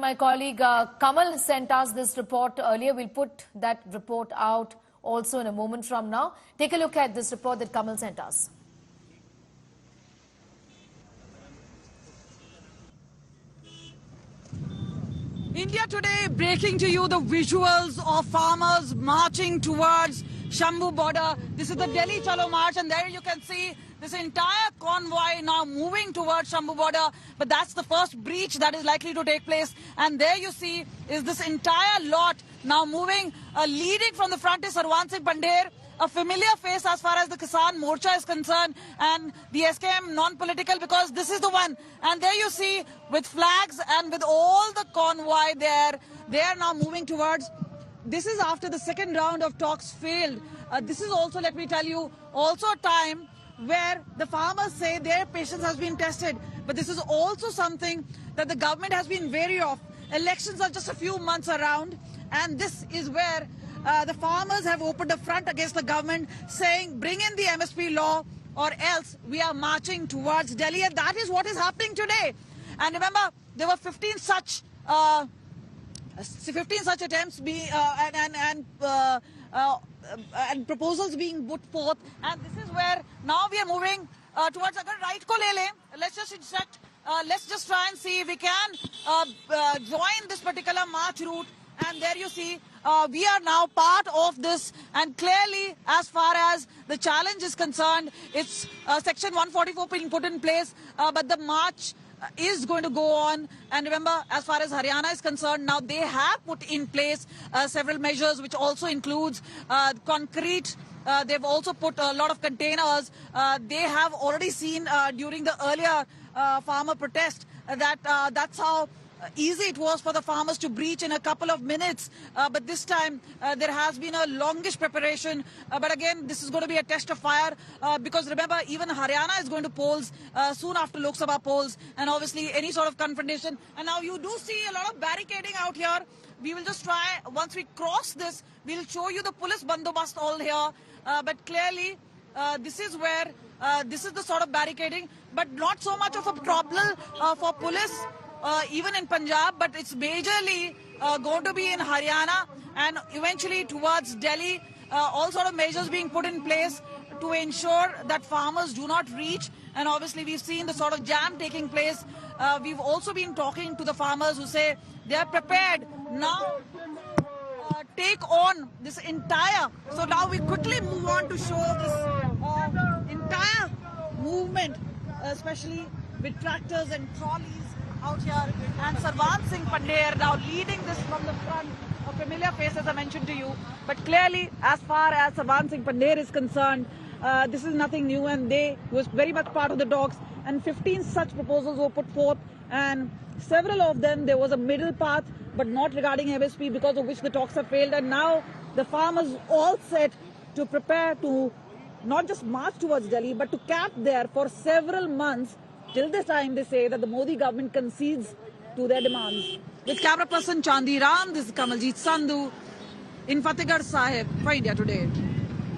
My colleague Kamal sent us this report earlier. We'll put that report out also in a moment from now. Take a look at this report that Kamal sent us. India Today breaking to you the visuals of farmers marching towards Shambhu border. This is the Delhi Chalo march, and there you can see this entire convoy now moving towards Shambhu border. But that's the first breach that is likely to take place. And there you see is this entire lot now moving. Leading from the front is Haryana and Punjab, a familiar face as far as the Kisan Morcha is concerned, and the SKM non-political, because this is the one. And there you see with flags and with all the convoy there, they are now moving towards. This is after the second round of talks failed. This is also, let me tell you, also a time where the farmers say their patience has been tested. But this is also something that the government has been wary of. Elections are just a few months around, and this is where the farmers have opened a front against the government, saying bring in the MSP law or else we are marching towards Delhi. And that is what is happening today. And remember, there were 15 such attempts and proposals being put forth. And this is where now we are moving towards right ko le le. Let's just instruct. Let's just try and see if we can join this particular march route. And there you see, we are now part of this. And clearly, as far as the challenge is concerned, it's Section 144 being put in place. But the march is going to go on. And remember, as far as Haryana is concerned, now they have put in place several measures, which also includes concrete. They've also put a lot of containers. They have already seen during the earlier farmer protest that that's how easy it was for the farmers to breach in a couple of minutes. But this time there has been a longish preparation. But again, this is going to be a test of fire because remember, even Haryana is going to polls soon after Lok Sabha polls, and obviously any sort of confrontation. And now you do see a lot of barricading out here. We will just try, once we cross this, we'll show you the police bandobast all here. But clearly, this is where, this is the sort of barricading, but not so much of a problem for police. Even in Punjab, but it's majorly going to be in Haryana and eventually towards Delhi. All sort of measures being put in place to ensure that farmers do not reach. And obviously we've seen the sort of jam taking place. We've also been talking to the farmers who say they are prepared now take on this entire. So now we quickly move on to show this entire movement, especially with tractors and trolleys out here, and Sarwan Singh Pandey now leading this from the front, a familiar face as I mentioned to you. But clearly, as far as Sarwan Singh Pandey is concerned, this is nothing new, and they was very much part of the talks, and 15 such proposals were put forth, and several of them there was a middle path, but not regarding MSP, because of which the talks have failed. And now the farmers all set to prepare to not just march towards Delhi, but to camp there for several months. Till this time, they say that the Modi government concedes to their demands. With camera person Chandi Ram, this is Kamaljeet Sandhu in Fatehgarh Sahib for India Today.